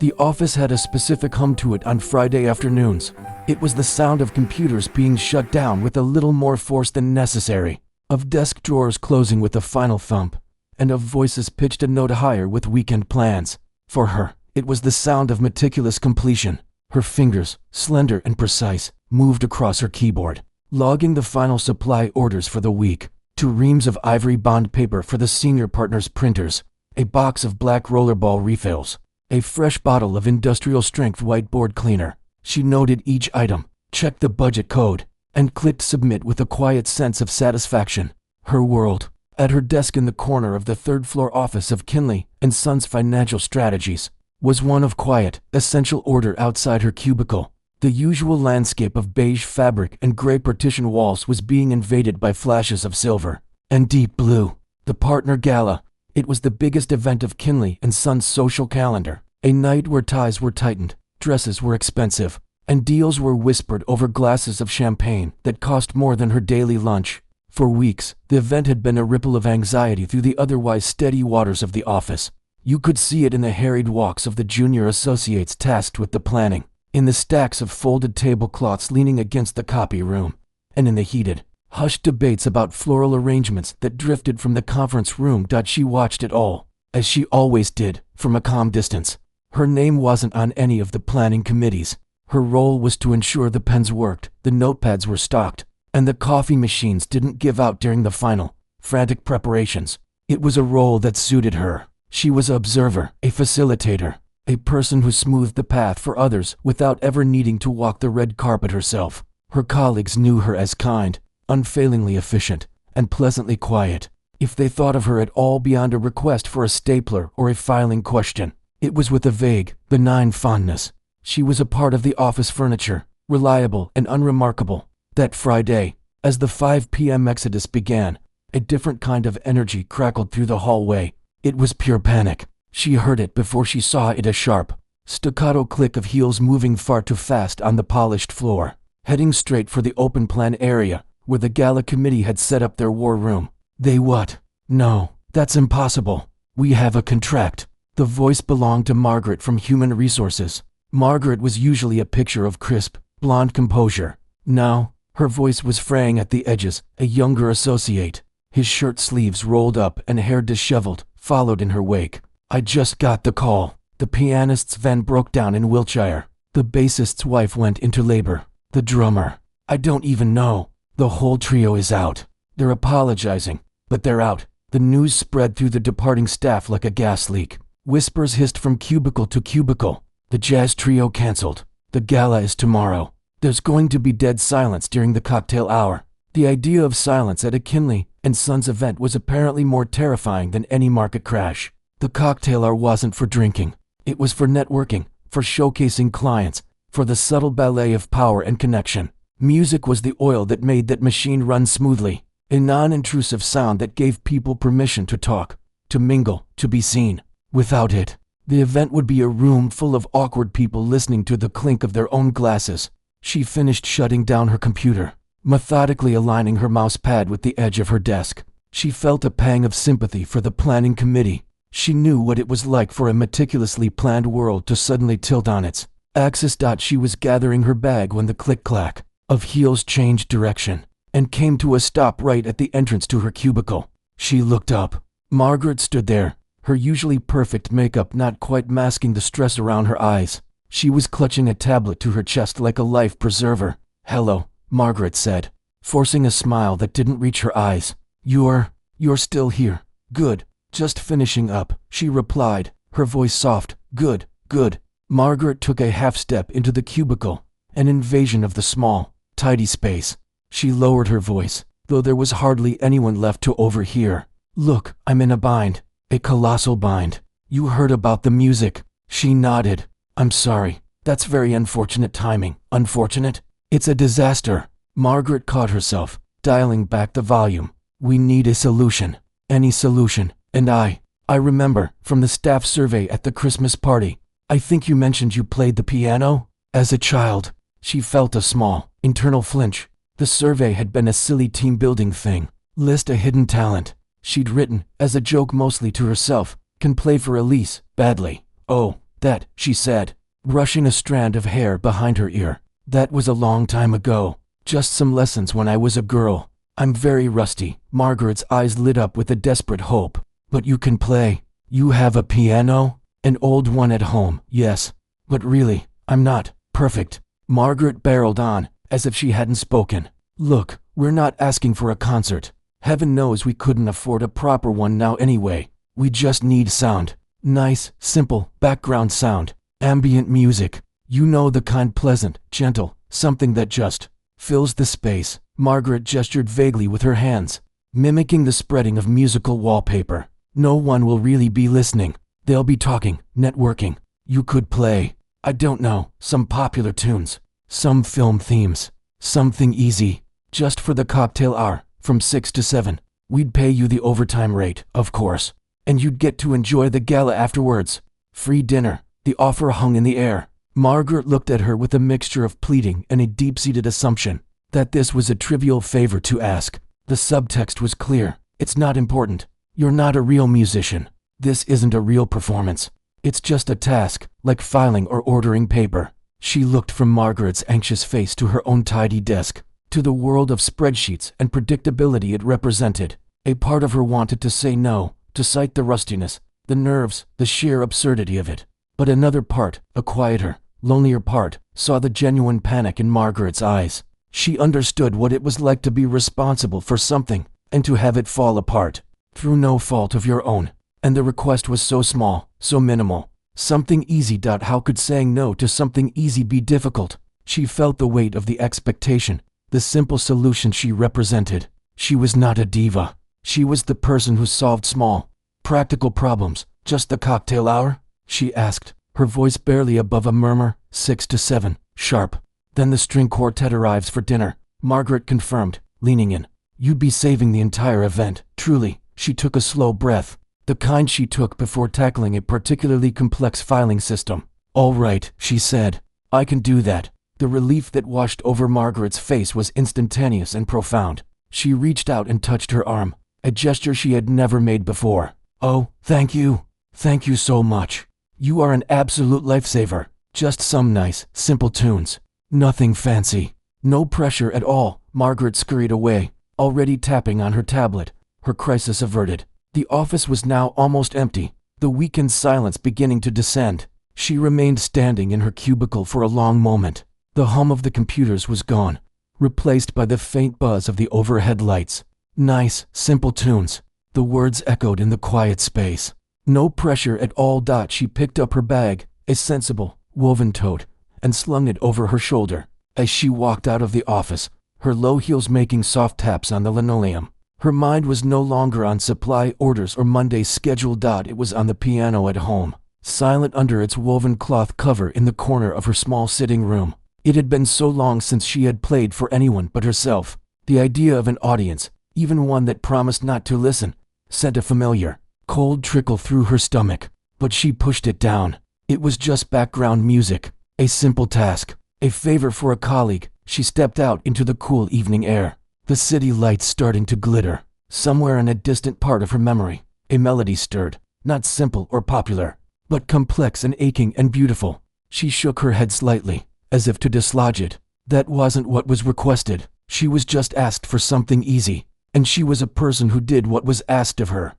The office had a specific hum to it on Friday afternoons. It was the sound of computers being shut down with a little more force than necessary, of desk drawers closing with a final thump, and of voices pitched a note higher with weekend plans. For her, it was the sound of meticulous completion. Her fingers, slender and precise, moved across her keyboard, logging the final supply orders for the week. 2 reams of ivory bond paper for the senior partner's printers, a box of black rollerball refills, a fresh bottle of industrial-strength whiteboard cleaner. She noted each item, checked the budget code, and clicked submit with a quiet sense of satisfaction. Her world, at her desk in the corner of the third-floor office of Kinley & Sons Financial Strategies, was one of quiet, essential order outside her cubicle. The usual landscape of beige fabric and gray partition walls was being invaded by flashes of silver and deep blue. The partner gala. It was the biggest event of Kinley & Sons' social calendar, a night where ties were tightened, dresses were expensive, and deals were whispered over glasses of champagne that cost more than her daily lunch. For weeks, the event had been a ripple of anxiety through the otherwise steady waters of the office. You could see it in the harried walks of the junior associates tasked with the planning, in the stacks of folded tablecloths leaning against the copy room, and in the heated, hushed debates about floral arrangements that drifted from the conference room. She watched it all, as she always did, from a calm distance. Her name wasn't on any of the planning committees. Her role was to ensure the pens worked, the notepads were stocked, and the coffee machines didn't give out during the final, frantic preparations. It was a role that suited her. She was an observer, a facilitator, a person who smoothed the path for others without ever needing to walk the red carpet herself. Her colleagues knew her as kind, unfailingly efficient, and pleasantly quiet. If they thought of her at all beyond a request for a stapler or a filing question, it was with a vague, benign fondness. She was a part of the office furniture, reliable and unremarkable. That Friday, as the 5 p.m. exodus began, a different kind of energy crackled through the hallway. It was pure panic. She heard it before she saw it, a sharp, staccato click of heels moving far too fast on the polished floor, heading straight for the open plan area where the gala committee had set up their war room. They what? No, that's impossible. We have a contract. The voice belonged to Margaret from Human Resources. Margaret was usually a picture of crisp, blonde composure. Now, her voice was fraying at the edges. A younger associate, his shirt sleeves rolled up and hair disheveled, followed in her wake. I just got the call. The pianist's van broke down in Wiltshire. The bassist's wife went into labor. The drummer. I don't even know. The whole trio is out. They're apologizing, but they're out. The news spread through the departing staff like a gas leak. Whispers hissed from cubicle to cubicle. The jazz trio canceled. The gala is tomorrow. There's going to be dead silence during the cocktail hour. The idea of silence at a Kinley & Sons event was apparently more terrifying than any market crash. The cocktail hour wasn't for drinking. It was for networking, for showcasing clients, for the subtle ballet of power and connection. Music was the oil that made that machine run smoothly, a non-intrusive sound that gave people permission to talk, to mingle, to be seen. Without it, the event would be a room full of awkward people listening to the clink of their own glasses. She finished shutting down her computer, methodically aligning her mouse pad with the edge of her desk. She felt a pang of sympathy for the planning committee. She knew what it was like for a meticulously planned world to suddenly tilt on its axis. She was gathering her bag when the click-clack of heels changed direction and came to a stop right at the entrance to her cubicle. She looked up. Margaret stood there, her usually perfect makeup not quite masking the stress around her eyes. She was clutching a tablet to her chest like a life preserver. "Hello," Margaret said, forcing a smile that didn't reach her eyes. You're still here. Good. Just finishing up," she replied, her voice soft. Good, good." Margaret took a half step into the cubicle, an invasion of the small, tidy space. She lowered her voice, though there was hardly anyone left to overhear. "Look, I'm in a bind. A colossal bind. You heard about the music." She nodded. "I'm sorry. That's very unfortunate timing." "Unfortunate? It's a disaster." Margaret caught herself, dialing back the volume. "We need a solution. Any solution. And I remember, from the staff survey at the Christmas party, I think you mentioned you played the piano? As a child." She felt a small, internal flinch. The survey had been a silly team-building thing. List a hidden talent. She'd written, as a joke mostly to herself, "Can play for Elise, badly." Oh, That, she said, brushing a strand of hair behind her ear. That was a long time ago. Just some lessons when I was a girl. I'm very rusty. Margaret's eyes lit up with a desperate hope. But you can play. You have a piano? An old one at home, yes. But really, I'm not perfect. Margaret barreled on, as if she hadn't spoken. Look, we're not asking for a concert. Heaven knows we couldn't afford a proper one now anyway. We just need sound. Nice, simple, background sound. Ambient music. You know the kind, pleasant, gentle, something that just fills the space. Margaret gestured vaguely with her hands, mimicking the spreading of musical wallpaper. No one will really be listening. They'll be talking, networking. You could play, I don't know, some popular tunes, some film themes, something easy, just for the cocktail hour, from 6 to 7. We'd pay you the overtime rate, of course, and you'd get to enjoy the gala afterwards. Free dinner. The offer hung in the air. Margaret looked at her with a mixture of pleading and a deep-seated assumption that this was a trivial favor to ask. The subtext was clear. It's not important. You're not a real musician. This isn't a real performance. It's just a task, like filing or ordering paper. She looked from Margaret's anxious face to her own tidy desk, to the world of spreadsheets and predictability it represented. A part of her wanted to say no, to cite the rustiness, the nerves, the sheer absurdity of it. But another part, a quieter, lonelier part, saw the genuine panic in Margaret's eyes. She understood what it was like to be responsible for something, and to have it fall apart, through no fault of your own. And the request was so small, so minimal. Something easy. How could saying no to something easy be difficult? She felt the weight of the expectation, the simple solution she represented. She was not a diva. She was the person who solved small, practical problems. Just the cocktail hour? She asked, her voice barely above a murmur. 6 to 7, sharp. Then the string quartet arrives for dinner, Margaret confirmed, leaning in. You'd be saving the entire event, truly. She took a slow breath, the kind she took before tackling a particularly complex filing system. All right, she said. I can do that. The relief that washed over Margaret's face was instantaneous and profound. She reached out and touched her arm, a gesture she had never made before. Oh, thank you. Thank you so much. You are an absolute lifesaver. Just some nice, simple tunes. Nothing fancy. No pressure at all. Margaret scurried away, already tapping on her tablet, her crisis averted. The office was now almost empty, the weekend silence beginning to descend. She remained standing in her cubicle for a long moment. The hum of the computers was gone, replaced by the faint buzz of the overhead lights. Nice, simple tunes. The words echoed in the quiet space. No pressure at all. She picked up her bag, a sensible, woven tote, and slung it over her shoulder. As she walked out of the office, her low heels making soft taps on the linoleum, her mind was no longer on supply orders or Monday's schedule. It was on the piano at home, silent under its woven cloth cover in the corner of her small sitting room. It had been so long since she had played for anyone but herself. The idea of an audience, even one that promised not to listen, sent a familiar, cold trickle through her stomach. But she pushed it down. It was just background music, a simple task, a favor for a colleague. She stepped out into the cool evening air, the city lights starting to glitter. Somewhere in a distant part of her memory, a melody stirred, not simple or popular, but complex and aching and beautiful. She shook her head slightly, as if to dislodge it. That wasn't what was requested. She was just asked for something easy, and she was a person who did what was asked of her.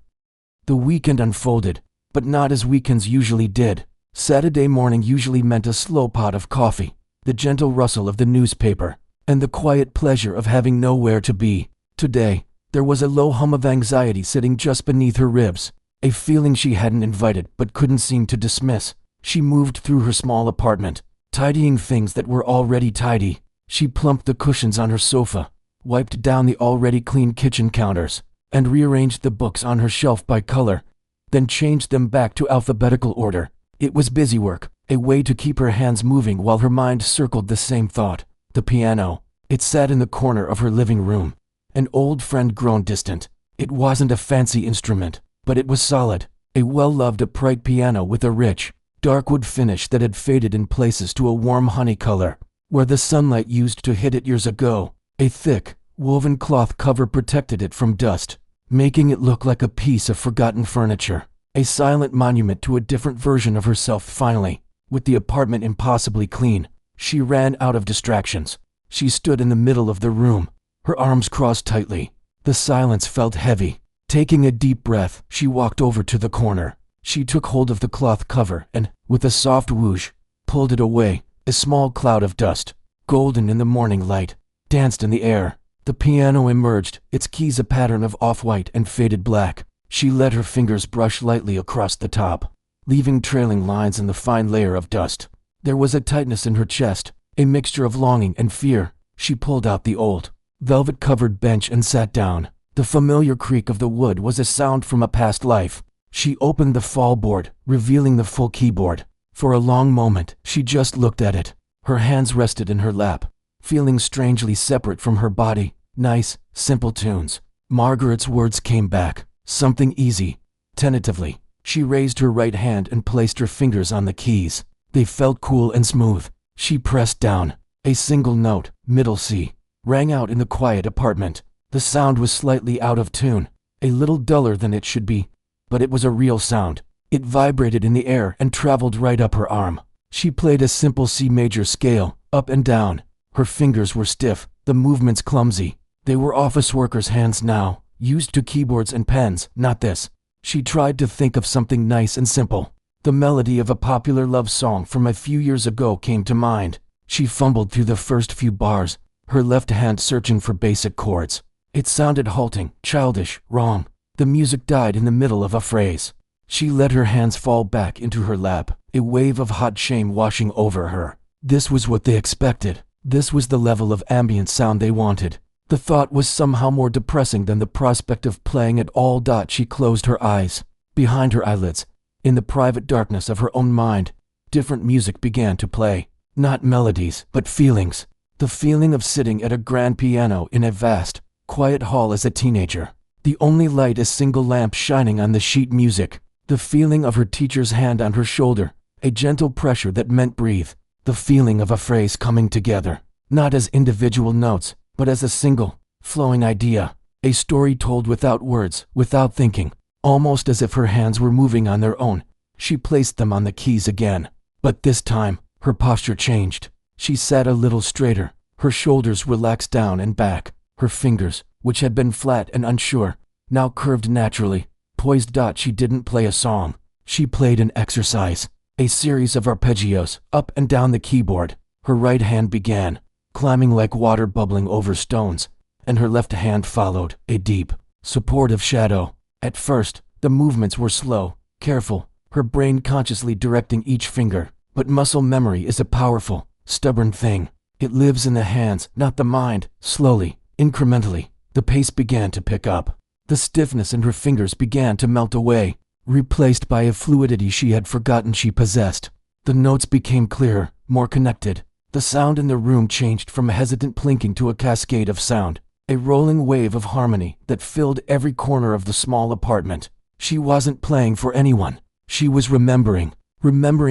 The weekend unfolded, but not as weekends usually did. Saturday morning usually meant a slow pot of coffee, the gentle rustle of the newspaper, and the quiet pleasure of having nowhere to be. Today, there was a low hum of anxiety sitting just beneath her ribs, a feeling she hadn't invited but couldn't seem to dismiss. She moved through her small apartment, tidying things that were already tidy. She plumped the cushions on her sofa, wiped down the already clean kitchen counters, and rearranged the books on her shelf by color, then changed them back to alphabetical order. It was busy work, a way to keep her hands moving while her mind circled the same thought. The piano. It sat in the corner of her living room. An old friend grown distant. It wasn't a fancy instrument, but it was solid. A well-loved upright piano with a rich, dark wood finish that had faded in places to a warm honey color, where the sunlight used to hit it years ago. A thick, woven cloth cover protected it from dust, making it look like a piece of forgotten furniture. A silent monument to a different version of herself finally. With the apartment impossibly clean, she ran out of distractions. She stood in the middle of the room, her arms crossed tightly. The silence felt heavy. Taking a deep breath, she walked over to the corner. She took hold of the cloth cover and, with a soft whoosh, pulled it away. A small cloud of dust, golden in the morning light, danced in the air. The piano emerged, its keys a pattern of off-white and faded black. She let her fingers brush lightly across the top, leaving trailing lines in the fine layer of dust. There was a tightness in her chest, a mixture of longing and fear. She pulled out the old, velvet-covered bench and sat down. The familiar creak of the wood was a sound from a past life. She opened the fallboard, revealing the full keyboard. For a long moment, she just looked at it. Her hands rested in her lap, feeling strangely separate from her body. Nice, simple tunes. Margaret's words came back. Something easy. Tentatively, she raised her right hand and placed her fingers on the keys. They felt cool and smooth. She pressed down. A single note, middle C, rang out in the quiet apartment. The sound was slightly out of tune, a little duller than it should be, but it was a real sound. It vibrated in the air and traveled right up her arm. She played a simple C major scale, up and down. Her fingers were stiff, the movements clumsy. They were office workers' hands now, used to keyboards and pens, not this. She tried to think of something nice and simple. The melody of a popular love song from a few years ago came to mind. She fumbled through the first few bars, her left hand searching for basic chords. It sounded halting, childish, wrong. The music died in the middle of a phrase. She let her hands fall back into her lap, a wave of hot shame washing over her. This was what they expected. This was the level of ambient sound they wanted. The thought was somehow more depressing than the prospect of playing it all. She closed her eyes. Behind her eyelids, in the private darkness of her own mind, different music began to play. Not melodies, but feelings. The feeling of sitting at a grand piano in a vast, quiet hall as a teenager. The only light a single lamp shining on the sheet music. The feeling of her teacher's hand on her shoulder, a gentle pressure that meant breathe. The feeling of a phrase coming together, not as individual notes, but as a single, flowing idea. A story told without words, without thinking, almost as if her hands were moving on their own. She placed them on the keys again. But this time, her posture changed. She sat a little straighter, her shoulders relaxed down and back. Her fingers, which had been flat and unsure, now curved naturally, poised. She didn't play a song. She played an exercise, a series of arpeggios, up and down the keyboard. Her right hand began, climbing like water bubbling over stones, and her left hand followed, a deep, supportive shadow. At first, the movements were slow, careful, her brain consciously directing each finger. But muscle memory is a powerful, stubborn thing. It lives in the hands, not the mind. Slowly, incrementally, the pace began to pick up. The stiffness in her fingers began to melt away, replaced by a fluidity she had forgotten she possessed. The notes became clearer, more connected. The sound in the room changed from a hesitant plinking to a cascade of sound, a rolling wave of harmony that filled every corner of the small apartment. She wasn't playing for anyone. She was remembering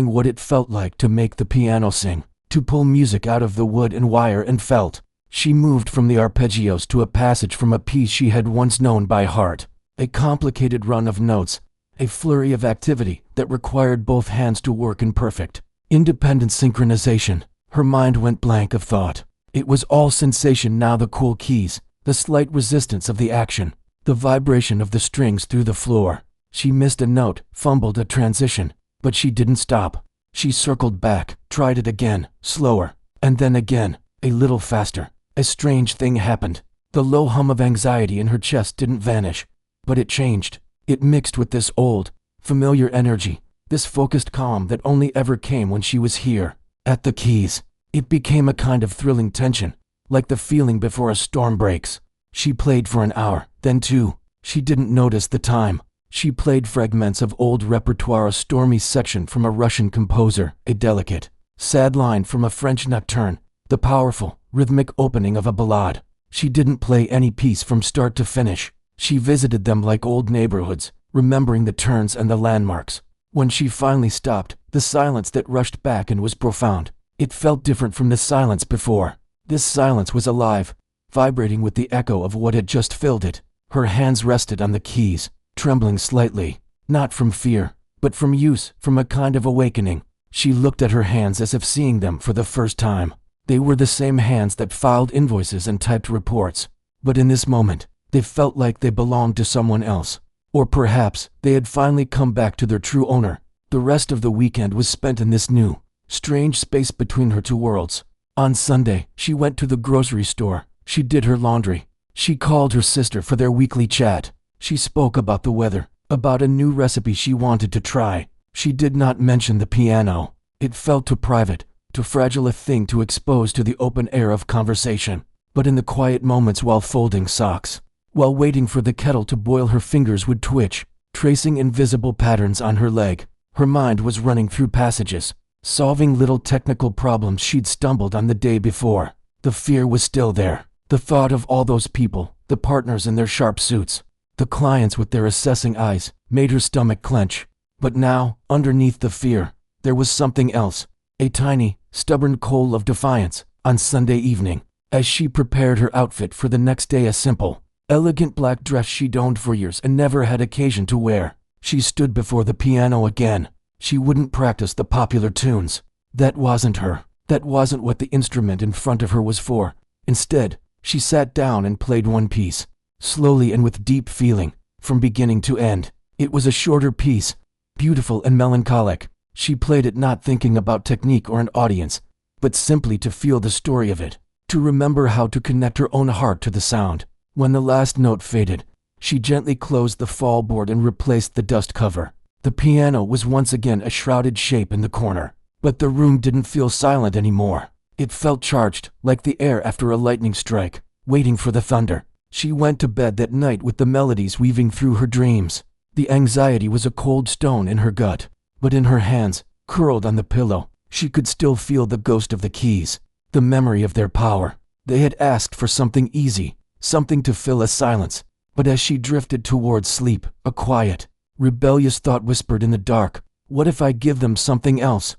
what it felt like to make the piano sing, to pull music out of the wood and wire and felt. She moved from the arpeggios to a passage from a piece she had once known by heart, a complicated run of notes, a flurry of activity that required both hands to work in perfect, independent synchronization. Her mind went blank of thought. It was all sensation now, the cool keys, the slight resistance of the action, the vibration of the strings through the floor. She missed a note, fumbled a transition, but she didn't stop. She circled back, tried it again, slower, and then again, a little faster. A strange thing happened. The low hum of anxiety in her chest didn't vanish, but it changed. It mixed with this old, familiar energy, this focused calm that only ever came when she was here, at the keys. It became a kind of thrilling tension, like the feeling before a storm breaks. She played for an hour, then two. She didn't notice the time. She played fragments of old repertoire, a stormy section from a Russian composer, a delicate, sad line from a French nocturne, the powerful, rhythmic opening of a ballade. She didn't play any piece from start to finish. She visited them like old neighborhoods, remembering the turns and the landmarks. When she finally stopped, the silence that rushed back and was profound. It felt different from the silence before. This silence was alive, vibrating with the echo of what had just filled it. Her hands rested on the keys, trembling slightly. Not from fear, but from use, from a kind of awakening. She looked at her hands as if seeing them for the first time. They were the same hands that filed invoices and typed reports. But in this moment, they felt like they belonged to someone else. Or perhaps they had finally come back to their true owner. The rest of the weekend was spent in this new, strange space between her two worlds. On Sunday, she went to the grocery store. She did her laundry. She called her sister for their weekly chat. She spoke about the weather, about a new recipe she wanted to try. She did not mention the piano. It felt too private, too fragile a thing to expose to the open air of conversation. But in the quiet moments while folding socks, while waiting for the kettle to boil, her fingers would twitch, tracing invisible patterns on her leg. Her mind was running through passages, solving little technical problems she'd stumbled on the day before. The fear was still there. The thought of all those people, the partners in their sharp suits, the clients with their assessing eyes, made her stomach clench. But now, underneath the fear, there was something else. A tiny, stubborn coal of defiance. On Sunday evening, as she prepared her outfit for the next day, a simple, elegant black dress she'd owned for years and never had occasion to wear, she stood before the piano again. She wouldn't practice the popular tunes. That wasn't her. That wasn't what the instrument in front of her was for. Instead, she sat down and played one piece, slowly and with deep feeling, from beginning to end. It was a shorter piece, beautiful and melancholic. She played it not thinking about technique or an audience, but simply to feel the story of it, to remember how to connect her own heart to the sound. When the last note faded, she gently closed the fallboard and replaced the dust cover. The piano was once again a shrouded shape in the corner, but the room didn't feel silent anymore. It felt charged, like the air after a lightning strike, waiting for the thunder. She went to bed that night with the melodies weaving through her dreams. The anxiety was a cold stone in her gut, but in her hands, curled on the pillow, she could still feel the ghost of the keys, the memory of their power. They had asked for something easy, something to fill a silence, but as she drifted towards sleep, a quiet, rebellious thought whispered in the dark, what if I give them something else?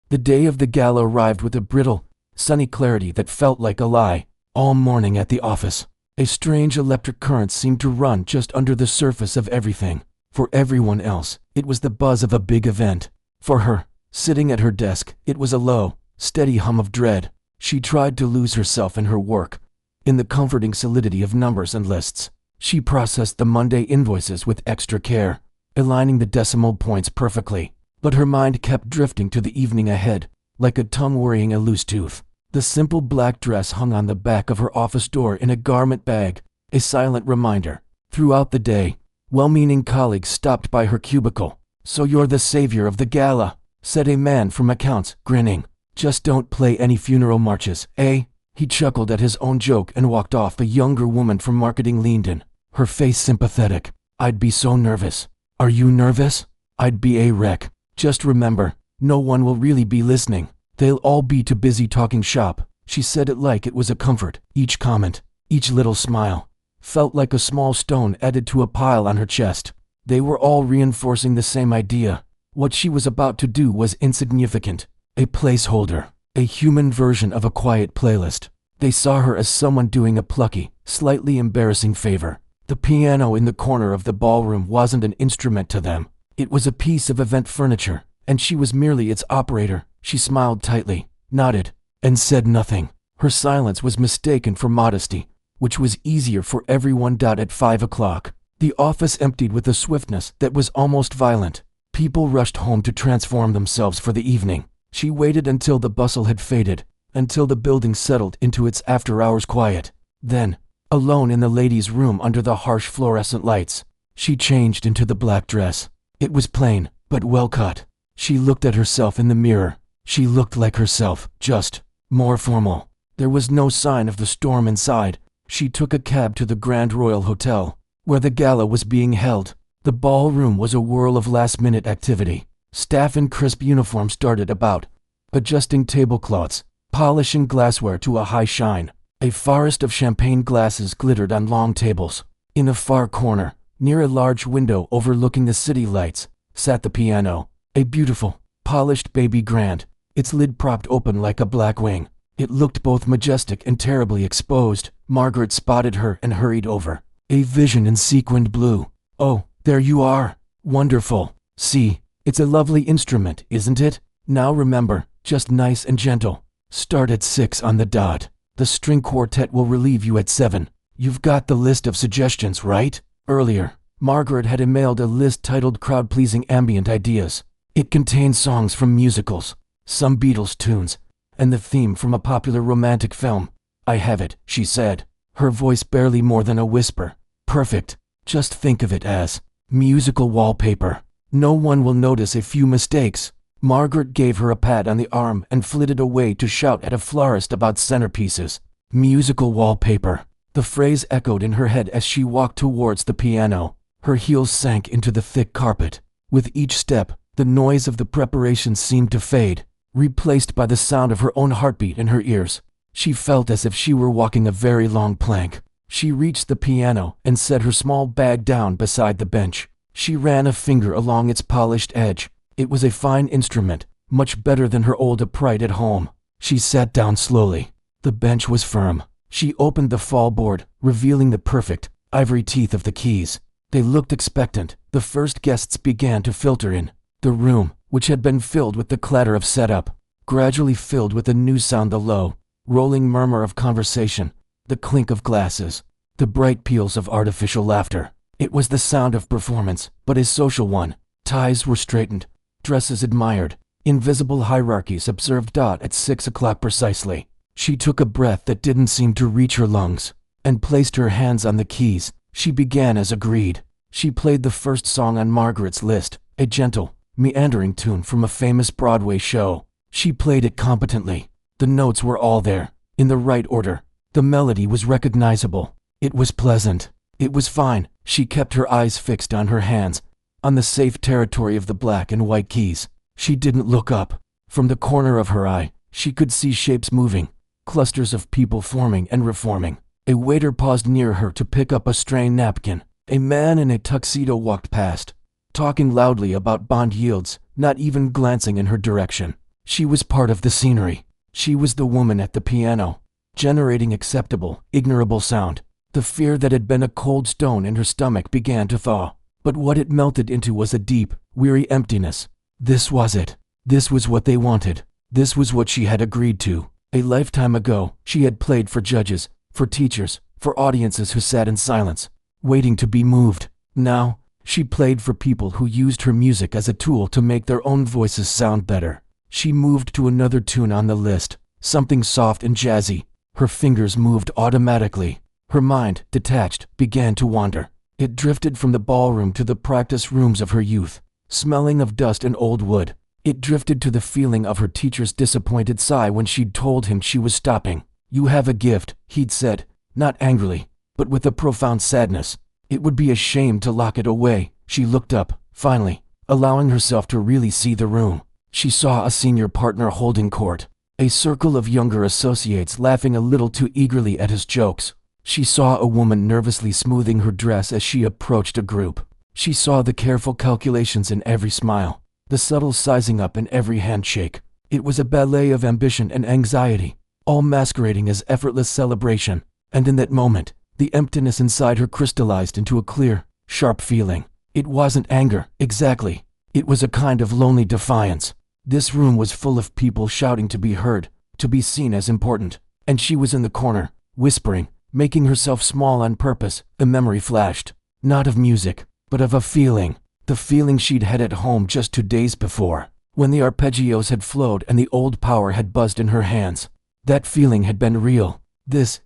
The day of the gala arrived with a brittle, sunny clarity that felt like a lie. All morning at the office, a strange electric current seemed to run just under the surface of everything. For everyone else, it was the buzz of a big event. For her, sitting at her desk, it was a low, steady hum of dread. She tried to lose herself in her work, in the comforting solidity of numbers and lists. She processed the Monday invoices with extra care, aligning the decimal points perfectly. But her mind kept drifting to the evening ahead, like a tongue worrying a loose tooth. The simple black dress hung on the back of her office door in a garment bag, a silent reminder. Throughout the day, well-meaning colleagues stopped by her cubicle. So you're the savior of the gala, said a man from accounts, grinning. Just don't play any funeral marches, eh? He chuckled at his own joke and walked off. A younger woman from marketing leaned in, her face sympathetic. I'd be so nervous. Are you nervous? I'd be a wreck. Just remember, no one will really be listening. They'll all be too busy talking shop. She said it like it was a comfort. Each comment, each little smile, felt like a small stone added to a pile on her chest. They were all reinforcing the same idea. What she was about to do was insignificant, a placeholder, a human version of a quiet playlist. They saw her as someone doing a plucky, slightly embarrassing favor. The piano in the corner of the ballroom wasn't an instrument to them. It was a piece of event furniture, and she was merely its operator. She smiled tightly, nodded, and said nothing. Her silence was mistaken for modesty, which was easier for everyone. At 5 o'clock, the office emptied with a swiftness that was almost violent. People rushed home to transform themselves for the evening. She waited until the bustle had faded, until the building settled into its after-hours quiet. Then, alone in the ladies' room under the harsh fluorescent lights, she changed into the black dress. It was plain, but well cut. She looked at herself in the mirror. She looked like herself, just more formal. There was no sign of the storm inside. She took a cab to the Grand Royal Hotel, where the gala was being held. The ballroom was a whirl of last-minute activity. Staff in crisp uniforms darted about, adjusting tablecloths, polishing glassware to a high shine. A forest of champagne glasses glittered on long tables. In a far corner, near a large window overlooking the city lights, sat the piano, a beautiful, polished baby grand, its lid propped open like a black wing. It looked both majestic and terribly exposed. Margaret spotted her and hurried over. A vision in sequined blue. Oh, there you are, Wonderful. See, it's a lovely instrument, isn't it? Now remember, just nice and gentle. Start at 6 on the dot. The string quartet will relieve you at 7. You've got the list of suggestions, right? Earlier, Margaret had emailed a list titled Crowd-Pleasing Ambient Ideas. It contained songs from musicals, some Beatles tunes, and the theme from a popular romantic film. I have it, she said, her voice barely more than a whisper. Perfect. Just think of it as musical wallpaper. No one will notice a few mistakes. Margaret gave her a pat on the arm and flitted away to shout at a florist about centerpieces. Musical wallpaper. The phrase echoed in her head as she walked towards the piano. Her heels sank into the thick carpet. With each step, the noise of the preparations seemed to fade, replaced by the sound of her own heartbeat in her ears. She felt as if she were walking a very long plank. She reached the piano and set her small bag down beside the bench. She ran a finger along its polished edge. It was a fine instrument, much better than her old upright at home. She sat down slowly. The bench was firm. She opened the fallboard, revealing the perfect, ivory teeth of the keys. They looked expectant. The first guests began to filter in. The room, which had been filled with the clatter of setup, gradually filled with a new sound, the low, rolling murmur of conversation, the clink of glasses, the bright peals of artificial laughter. It was the sound of performance, but a social one. Ties were straightened, dresses admired, invisible hierarchies observed. At 6 o'clock precisely, she took a breath that didn't seem to reach her lungs, and placed her hands on the keys. She began as agreed. She played the first song on Margaret's list, a gentle, meandering tune from a famous Broadway show. She played it competently. The notes were all there, in the right order. The melody was recognizable. It was pleasant. It was fine. She kept her eyes fixed on her hands, on the safe territory of the black and white keys. She didn't look up. From the corner of her eye, she could see shapes moving, clusters of people forming and reforming. A waiter paused near her to pick up a stray napkin. A man in a tuxedo walked past, talking loudly about bond yields, not even glancing in her direction. She was part of the scenery. She was the woman at the piano, generating acceptable, ignorable sound. The fear that had been a cold stone in her stomach began to thaw, but what it melted into was a deep, weary emptiness. This was it. This was what they wanted. This was what she had agreed to. A lifetime ago, she had played for judges, for teachers, for audiences who sat in silence, waiting to be moved. Now, she played for people who used her music as a tool to make their own voices sound better. She moved to another tune on the list, something soft and jazzy. Her fingers moved automatically. Her mind, detached, began to wander. It drifted from the ballroom to the practice rooms of her youth, smelling of dust and old wood. It drifted to the feeling of her teacher's disappointed sigh when she'd told him she was stopping. "You have a gift," he'd said, not angrily, but with a profound sadness. It would be a shame to lock it away. She looked up, finally, allowing herself to really see the room. She saw a senior partner holding court, a circle of younger associates laughing a little too eagerly at his jokes. She saw a woman nervously smoothing her dress as she approached a group. She saw the careful calculations in every smile, the subtle sizing up in every handshake. It was a ballet of ambition and anxiety, all masquerading as effortless celebration. And in that moment, the emptiness inside her crystallized into a clear, sharp feeling. It wasn't anger, exactly. It was a kind of lonely defiance. This room was full of people shouting to be heard, to be seen as important. And she was in the corner, whispering, making herself small on purpose. A memory flashed, not of music, but of a feeling. The feeling she'd had at home just 2 days before, when the arpeggios had flowed and the old power had buzzed in her hands. That feeling had been real. This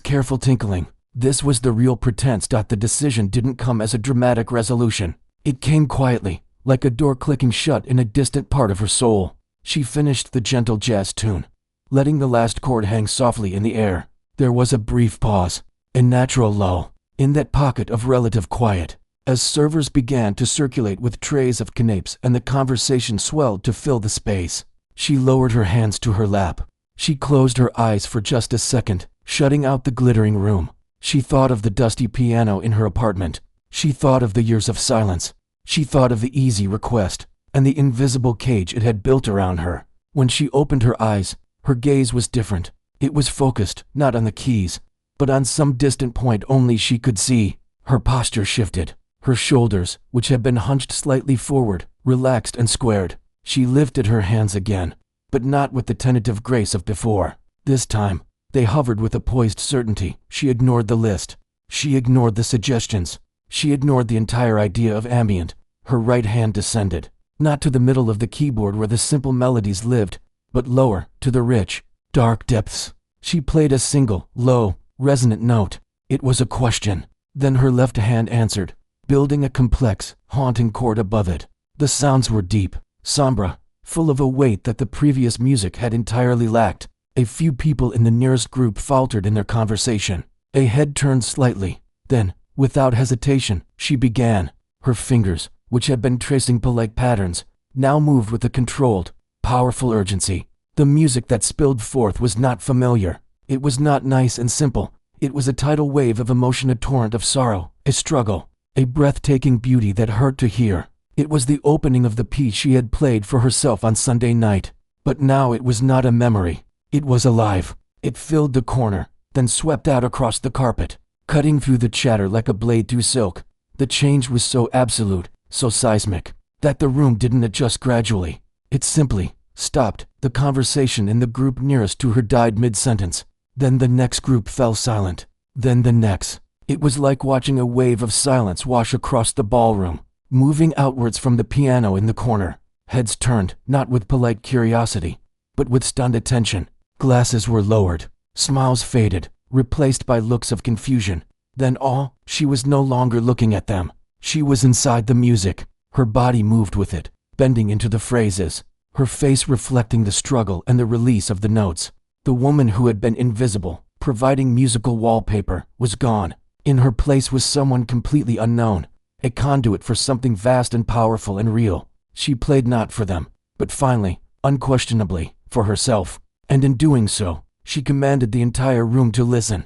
careful tinkling, this was the real pretense. The decision didn't come as a dramatic resolution. It came quietly, like a door clicking shut in a distant part of her soul. She finished the gentle jazz tune, letting the last chord hang softly in the air. There was a brief pause, a natural lull, in that pocket of relative quiet, as servers began to circulate with trays of canapes and the conversation swelled to fill the space. She lowered her hands to her lap. She closed her eyes for just a second, shutting out the glittering room. She thought of the dusty piano in her apartment. She thought of the years of silence. She thought of the easy request, and the invisible cage it had built around her. When she opened her eyes, her gaze was different. It was focused, not on the keys, but on some distant point only she could see. Her posture shifted. Her shoulders, which had been hunched slightly forward, relaxed and squared. She lifted her hands again, but not with the tentative grace of before. This time, they hovered with a poised certainty. She ignored the list. She ignored the suggestions. She ignored the entire idea of ambient. Her right hand descended, not to the middle of the keyboard where the simple melodies lived, but lower, to the rich, dark depths. She played a single, low, resonant note. It was a question. Then her left hand answered, building a complex, haunting chord above it. The sounds were deep, sombre, full of a weight that the previous music had entirely lacked. A few people in the nearest group faltered in their conversation. A head turned slightly. Then, without hesitation, she began. Her fingers, which had been tracing polite patterns, now moved with a controlled, powerful urgency. The music that spilled forth was not familiar. It was not nice and simple. It was a tidal wave of emotion, a torrent of sorrow, a struggle, a breathtaking beauty that hurt to hear. It was the opening of the piece she had played for herself on Sunday night. But now it was not a memory. It was alive. It filled the corner, then swept out across the carpet, cutting through the chatter like a blade through silk. The change was so absolute, so seismic, that the room didn't adjust gradually. It simply stopped. The conversation in the group nearest to her died mid-sentence. Then the next group fell silent. Then the next. It was like watching a wave of silence wash across the ballroom, moving outwards from the piano in the corner. Heads turned, not with polite curiosity, but with stunned attention. Glasses were lowered. Smiles faded, replaced by looks of confusion. Then awe. She was no longer looking at them. She was inside the music. Her body moved with it, bending into the phrases, her face reflecting the struggle and the release of the notes. The woman who had been invisible, providing musical wallpaper, was gone. In her place was someone completely unknown, a conduit for something vast and powerful and real. She played not for them, but finally, unquestionably, for herself. And in doing so, she commanded the entire room to listen.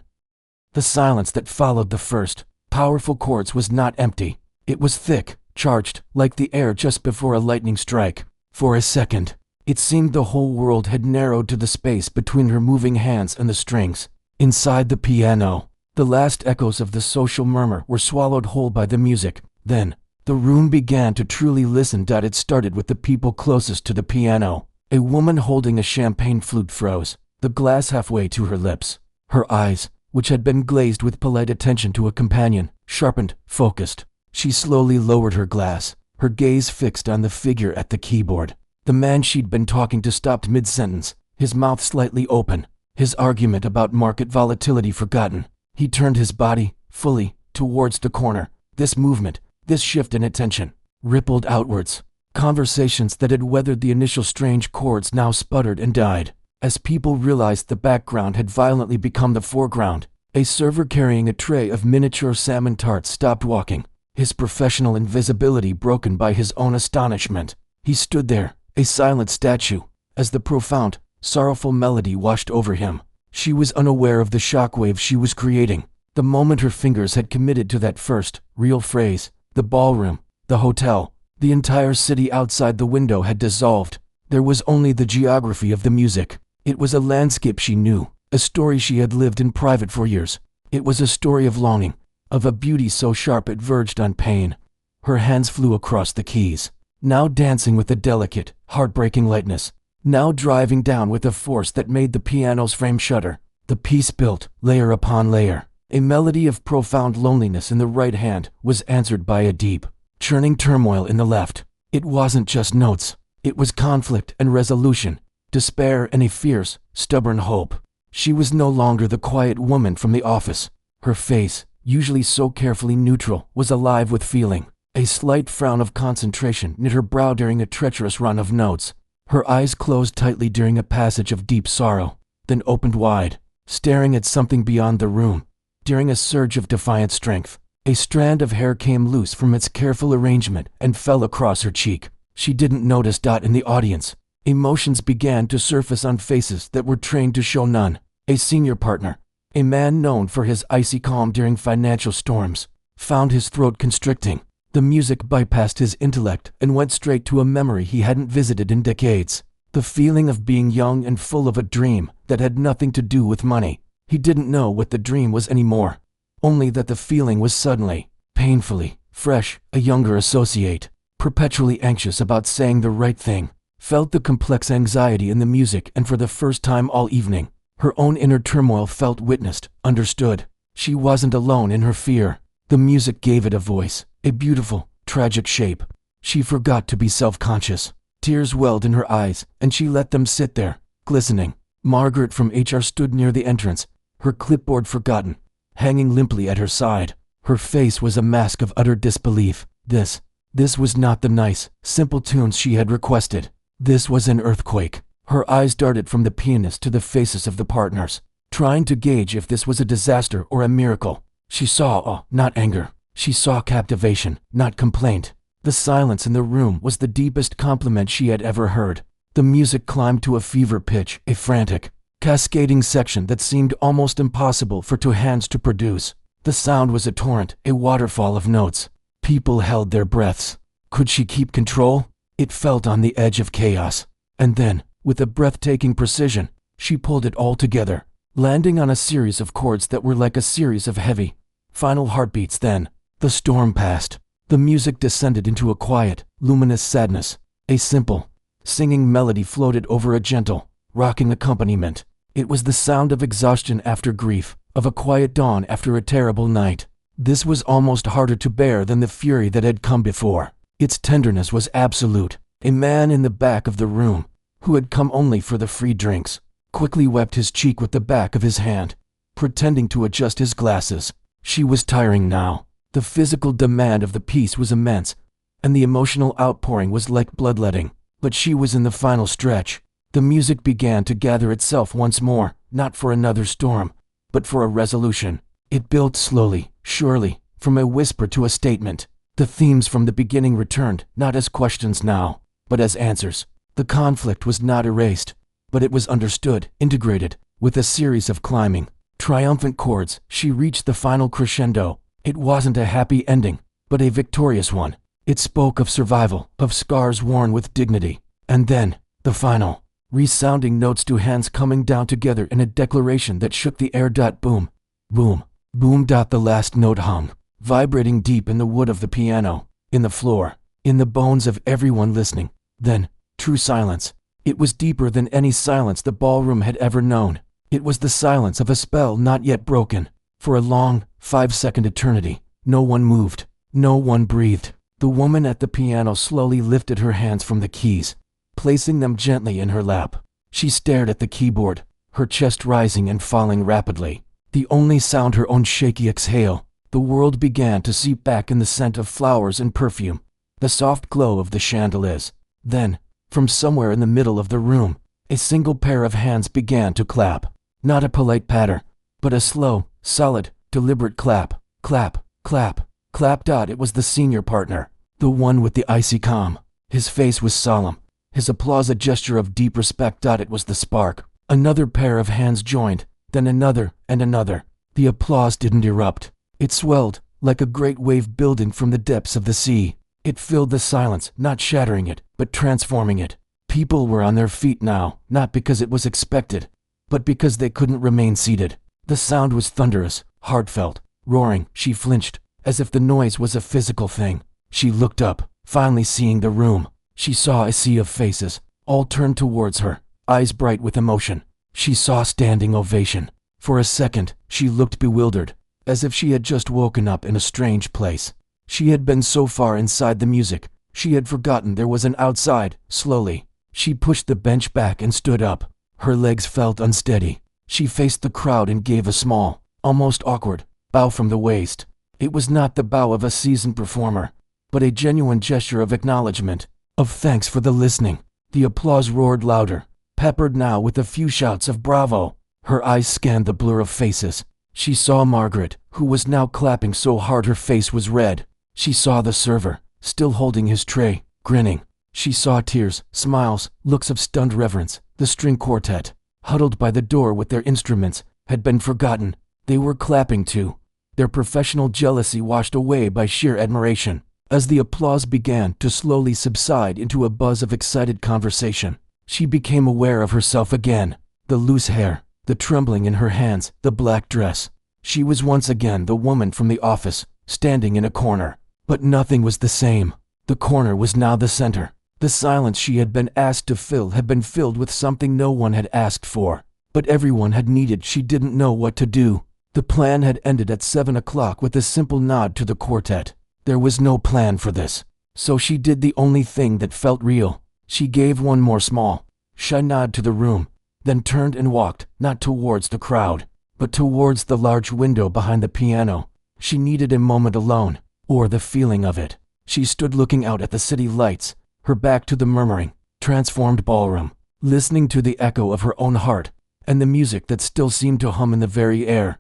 The silence that followed the first, powerful chords was not empty. It was thick, charged, like the air just before a lightning strike. For a second, it seemed the whole world had narrowed to the space between her moving hands and the strings. Inside the piano, the last echoes of the social murmur were swallowed whole by the music. Then, the room began to truly listen. It started with the people closest to the piano. A woman holding a champagne flute froze, the glass halfway to her lips. Her eyes, which had been glazed with polite attention to a companion, sharpened, focused. She slowly lowered her glass, her gaze fixed on the figure at the keyboard. The man she'd been talking to stopped mid-sentence, his mouth slightly open, his argument about market volatility forgotten. He turned his body, fully, towards the corner. This movement, this shift in attention, rippled outwards. Conversations that had weathered the initial strange chords now sputtered and died. As people realized the background had violently become the foreground, a server carrying a tray of miniature salmon tarts stopped walking, his professional invisibility broken by his own astonishment. He stood there, a silent statue, as the profound, sorrowful melody washed over him. She was unaware of the shockwave she was creating. The moment her fingers had committed to that first, real phrase, the ballroom, the hotel, the entire city outside the window had dissolved. There was only the geography of the music. It was a landscape she knew, a story she had lived in private for years. It was a story of longing, of a beauty so sharp it verged on pain. Her hands flew across the keys, now dancing with a delicate, heartbreaking lightness, now driving down with a force that made the piano's frame shudder. The piece built, layer upon layer. A melody of profound loneliness in the right hand was answered by a deep, churning turmoil in the left. It wasn't just notes. It was conflict and resolution, despair and a fierce, stubborn hope. She was no longer the quiet woman from the office. Her face, usually so carefully neutral, was alive with feeling. A slight frown of concentration knit her brow during a treacherous run of notes. Her eyes closed tightly during a passage of deep sorrow, then opened wide, staring at something beyond the room. During a surge of defiant strength, a strand of hair came loose from its careful arrangement and fell across her cheek. She didn't notice. In the audience, emotions began to surface on faces that were trained to show none. A senior partner, a man known for his icy calm during financial storms, found his throat constricting. The music bypassed his intellect and went straight to a memory he hadn't visited in decades. The feeling of being young and full of a dream that had nothing to do with money. He didn't know what the dream was anymore, only that the feeling was suddenly, painfully, fresh, a younger associate, perpetually anxious about saying the right thing, felt the complex anxiety in the music, and for the first time all evening, her own inner turmoil felt witnessed, understood. She wasn't alone in her fear. The music gave it a voice, a beautiful, tragic shape. She forgot to be self-conscious. Tears welled in her eyes, and she let them sit there, glistening. Margaret from HR stood near the entrance, her clipboard forgotten, hanging limply at her side. Her face was a mask of utter disbelief. This was not the nice, simple tunes she had requested. This was an earthquake. Her eyes darted from the pianist to the faces of the partners, trying to gauge if this was a disaster or a miracle. She saw awe, not anger. She saw captivation, not complaint. The silence in the room was the deepest compliment she had ever heard. The music climbed to a fever pitch, a frantic, cascading section that seemed almost impossible for two hands to produce. The sound was a torrent, a waterfall of notes. People held their breaths. Could she keep control? It felt on the edge of chaos. And then, with a breathtaking precision, she pulled it all together, landing on a series of chords that were like a series of heavy, final heartbeats. Then, the storm passed. The music descended into a quiet, luminous sadness. A simple, singing melody floated over a gentle, rocking accompaniment. It was the sound of exhaustion after grief, of a quiet dawn after a terrible night. This was almost harder to bear than the fury that had come before. Its tenderness was absolute. A man in the back of the room, who had come only for the free drinks, quickly wiped his cheek with the back of his hand, pretending to adjust his glasses. She was tiring now. The physical demand of the piece was immense, and the emotional outpouring was like bloodletting. But she was in the final stretch. The music began to gather itself once more, not for another storm, but for a resolution. It built slowly, surely, from a whisper to a statement. The themes from the beginning returned, not as questions now, but as answers. The conflict was not erased, but it was understood, integrated. With a series of climbing, triumphant chords, she reached the final crescendo. It wasn't a happy ending, but a victorious one. It spoke of survival, of scars worn with dignity. And then, the final, resounding notes, two hands coming down together in a declaration that shook the air. Boom, boom, boom. The last note hung, vibrating deep in the wood of the piano, in the floor, in the bones of everyone listening. Then, true silence. It was deeper than any silence the ballroom had ever known. It was the silence of a spell not yet broken. For a long, 5-second eternity, no one moved, no one breathed. The woman at the piano slowly lifted her hands from the keys, placing them gently in her lap. She stared at the keyboard, her chest rising and falling rapidly. The only sound her own shaky exhale. The world began to seep back in the scent of flowers and perfume, the soft glow of the chandeliers. Then, from somewhere in the middle of the room, a single pair of hands began to clap. Not a polite patter, but a slow, solid, deliberate clap. Clap, clap, clap. It was the senior partner, the one with the icy calm. His face was solemn, his applause a gesture of deep respect. It was the spark. Another pair of hands joined, then another and another. The applause didn't erupt. It swelled, like a great wave building from the depths of the sea. It filled the silence, not shattering it, but transforming it. People were on their feet now, not because it was expected, but because they couldn't remain seated. The sound was thunderous, heartfelt, roaring. She flinched, as if the noise was a physical thing. She looked up, finally seeing the room. She saw a sea of faces, all turned towards her, eyes bright with emotion. She saw standing ovation. For a second, she looked bewildered, as if she had just woken up in a strange place. She had been so far inside the music, she had forgotten there was an outside. Slowly, she pushed the bench back and stood up. Her legs felt unsteady. She faced the crowd and gave a small, almost awkward, bow from the waist. It was not the bow of a seasoned performer, but a genuine gesture of acknowledgement, of thanks for the listening. The applause roared louder, peppered now with a few shouts of bravo. Her eyes scanned the blur of faces. She saw Margaret, who was now clapping so hard her face was red. She saw the server, still holding his tray, grinning. She saw tears, smiles, looks of stunned reverence. The string quartet, huddled by the door with their instruments, had been forgotten. They were clapping too, their professional jealousy washed away by sheer admiration. As the applause began to slowly subside into a buzz of excited conversation, she became aware of herself again. The loose hair, the trembling in her hands, the black dress. She was once again the woman from the office, standing in a corner, But nothing was the same. The corner was now the center. The silence she had been asked to fill had been filled with something no one had asked for, but everyone had needed. She didn't know what to do. The plan had ended at 7 o'clock with a simple nod to the quartet. There was no plan for this, so she did the only thing that felt real. She gave one more small, shy nod to the room, then turned and walked, not towards the crowd, but towards the large window behind the piano. She needed a moment alone, or the feeling of it. She stood looking out at the city lights, her back to the murmuring, transformed ballroom, listening to the echo of her own heart, and the music that still seemed to hum in the very air.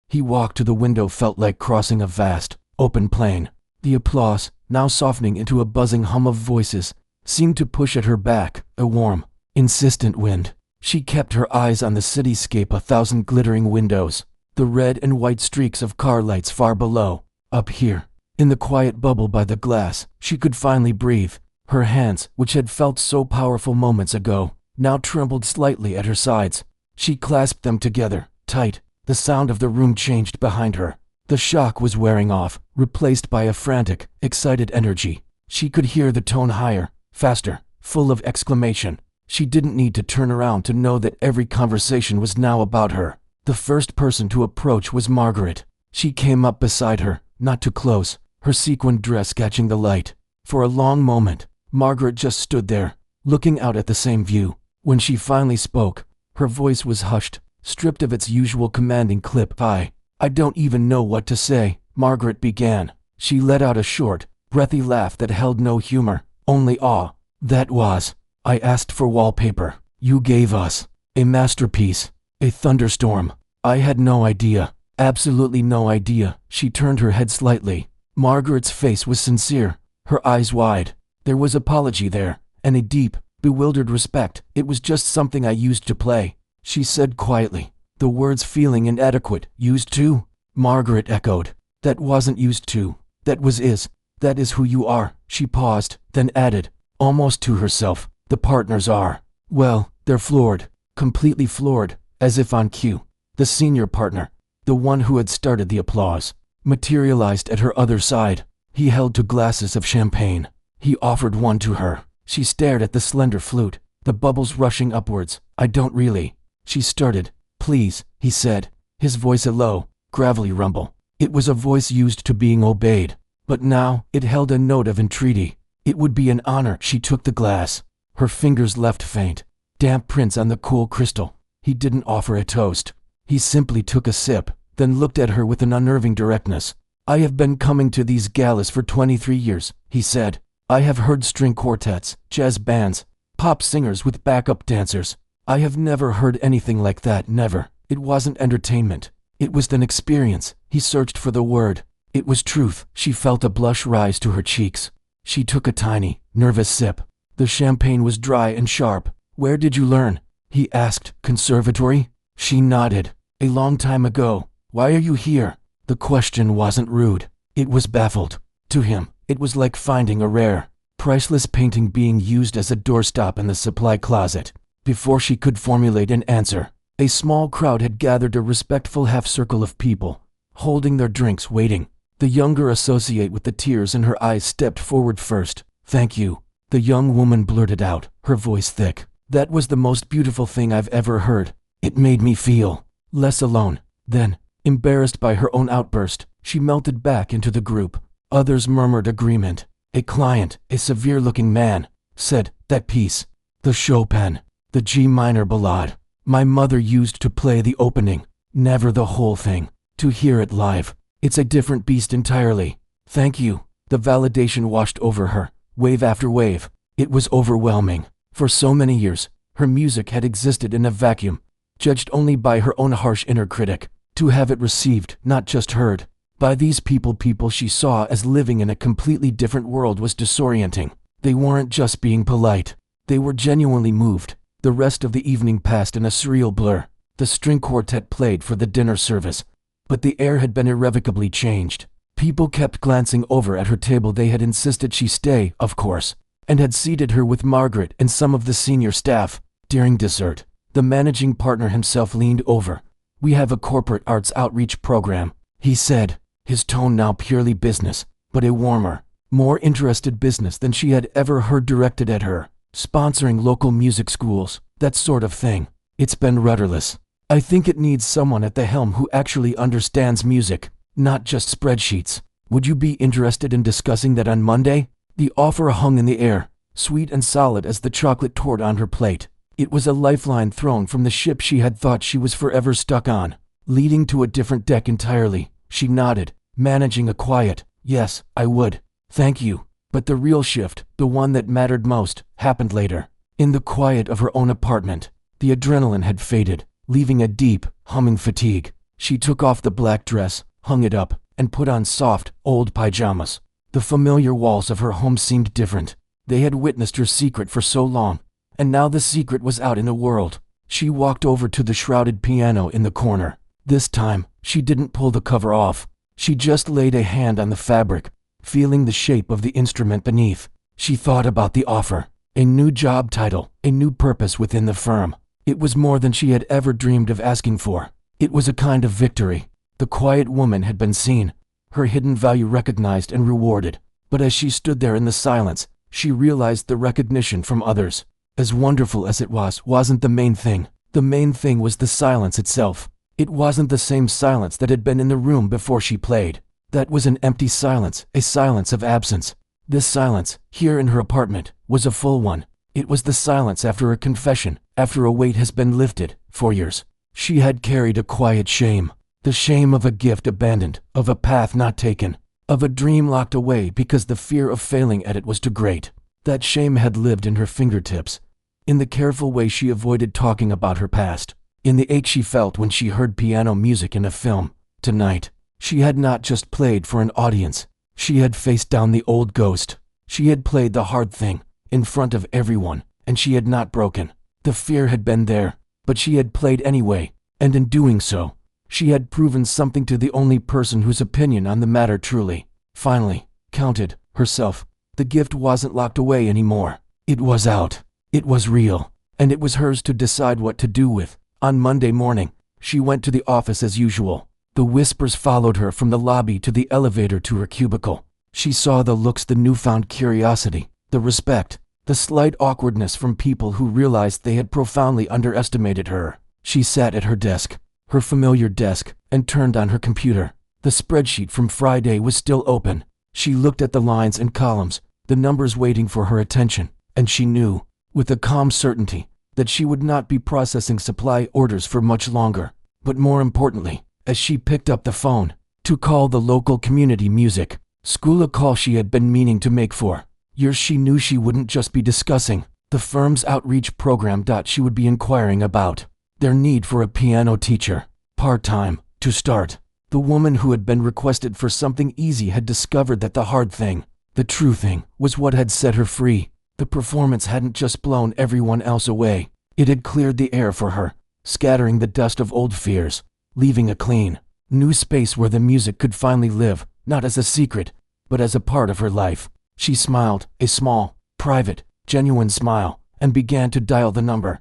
He walked to the window, felt like crossing a vast, open plain. The applause, now softening into a buzzing hum of voices, seemed to push at her back, a warm, insistent wind. She kept her eyes on the cityscape, 1,000 glittering windows, the red and white streaks of car lights far below. Up here, in the quiet bubble by the glass, she could finally breathe. Her hands, which had felt so powerful moments ago, now trembled slightly at her sides. She clasped them together, tight. The sound of the room changed behind her. The shock was wearing off, replaced by a frantic, excited energy. She could hear the tone higher, faster, full of exclamation. She didn't need to turn around to know that every conversation was now about her. The first person to approach was Margaret. She came up beside her, not too close, her sequined dress catching the light. For a long moment, Margaret just stood there, looking out at the same view. When she finally spoke, her voice was hushed, stripped of its usual commanding clip. I don't even know what to say," Margaret began. She let out a short, breathy laugh that held no humor, only awe. "That was, I asked for wallpaper. You gave us a masterpiece, a thunderstorm. I had no idea, absolutely no idea." She turned her head slightly. Margaret's face was sincere, her eyes wide. There was apology there, and a deep, bewildered respect. "It was just something I used to play," she said quietly, the words feeling inadequate. "Used to?" Margaret echoed. "That wasn't used to. That is who you are." She paused, then added, almost to herself, "The partners are, well, they're floored, completely floored," as if on cue. The senior partner, the one who had started the applause, materialized at her other side. He held two glasses of champagne. He offered one to her. She stared at the slender flute, the bubbles rushing upwards. "I don't really," she started. "Please," he said, his voice a low, gravelly rumble. It was a voice used to being obeyed, but now it held a note of entreaty. "It would be an honor." She took the glass. Her fingers left faint, damp prints on the cool crystal. He didn't offer a toast. He simply took a sip, then looked at her with an unnerving directness. "I have been coming to these galas for 23 years, he said. "I have heard string quartets, jazz bands, pop singers with backup dancers. I have never heard anything like that, never. It wasn't entertainment. It was an experience." He searched for the word. It was truth. She felt a blush rise to her cheeks. She took a tiny, nervous sip. The champagne was dry and sharp. "Where did you learn?" he asked. "Conservatory?" She nodded. "A long time ago." "Why are you here?" The question wasn't rude. It was baffled. To him, it was like finding a rare, priceless painting being used as a doorstop in the supply closet. Before she could formulate an answer, a small crowd had gathered, a respectful half-circle of people, holding their drinks, waiting. The younger associate with the tears in her eyes stepped forward first. "Thank you," the young woman blurted out, her voice thick. "That was the most beautiful thing I've ever heard. It made me feel less alone." Then, embarrassed by her own outburst, she melted back into the group. Others murmured agreement. A client, a severe-looking man, said, "That piece, the Chopin, the G minor ballade. My mother used to play the opening, never the whole thing. To hear it live, it's a different beast entirely." "Thank you." The validation washed over her, wave after wave. It was overwhelming. For so many years, her music had existed in a vacuum, judged only by her own harsh inner critic. To have it received, not just heard, by these people she saw as living in a completely different world, was disorienting. They weren't just being polite. They were genuinely moved. The rest of the evening passed in a surreal blur. The string quartet played for the dinner service, but the air had been irrevocably changed. People kept glancing over at her table. They had insisted she stay, of course, and had seated her with Margaret and some of the senior staff. During dessert, the managing partner himself leaned over. "We have a corporate arts outreach program," he said, his tone now purely business. but a warmer, more interested business than she had ever heard directed at her, sponsoring local music schools, that sort of thing. It's been rudderless. I think it needs someone at the helm who actually understands music, not just spreadsheets. Would you be interested in discussing that on Monday? The offer hung in the air, sweet and solid as the chocolate tort on her plate. It was a lifeline thrown from the ship she had thought she was forever stuck on, leading to a different deck entirely. She nodded, managing a quiet, "Yes, I would. Thank you." But the real shift, the one that mattered most, happened later. In the quiet of her own apartment, the adrenaline had faded, leaving a deep, humming fatigue. She took off the black dress, hung it up, and put on soft, old pajamas. The familiar walls of her home seemed different. They had witnessed her secret for so long, and now the secret was out in the world. She walked over to the shrouded piano in the corner. This time, she didn't pull the cover off. She just laid a hand on the fabric, feeling the shape of the instrument beneath. She thought about the offer, a new job title, a new purpose within the firm. It was more than she had ever dreamed of asking for. It was a kind of victory. The quiet woman had been seen, her hidden value recognized and rewarded. But as she stood there in the silence, she realized the recognition from others, as wonderful as it was, wasn't the main thing. The main thing was the silence itself. It wasn't the same silence that had been in the room before she played. That was an empty silence, a silence of absence. This silence, here in her apartment, was a full one. It was the silence after a confession, after a weight has been lifted. For years, she had carried a quiet shame. The shame of a gift abandoned, of a path not taken, of a dream locked away because the fear of failing at it was too great. That shame had lived in her fingertips, in the careful way she avoided talking about her past, in the ache she felt when she heard piano music in a film. Tonight, she had not just played for an audience. She had faced down the old ghost. She had played the hard thing, in front of everyone, and she had not broken. The fear had been there, but she had played anyway, and in doing so, she had proven something to the only person whose opinion on the matter truly, finally, counted, herself. The gift wasn't locked away anymore. It was out. It was real, and it was hers to decide what to do with. On Monday morning, she went to the office as usual. The whispers followed her from the lobby to the elevator to her cubicle. She saw the looks, the newfound curiosity, the respect, the slight awkwardness from people who realized they had profoundly underestimated her. She sat at her desk, her familiar desk, and turned on her computer. The spreadsheet from Friday was still open. She looked at the lines and columns, the numbers waiting for her attention, and she knew, with a calm certainty, that she would not be processing supply orders for much longer. But more importantly, as she picked up the phone, to call the local community music school, a call she had been meaning to make for years, she knew she wouldn't just be discussing the firm's outreach program. She would be inquiring about their need for a piano teacher, part-time, to start. The woman who had been requested for something easy had discovered that the hard thing, the true thing, was what had set her free. The performance hadn't just blown everyone else away. It had cleared the air for her, scattering the dust of old fears, leaving a clean, new space where the music could finally live, not as a secret, but as a part of her life. She smiled, a small, private, genuine smile, and began to dial the number.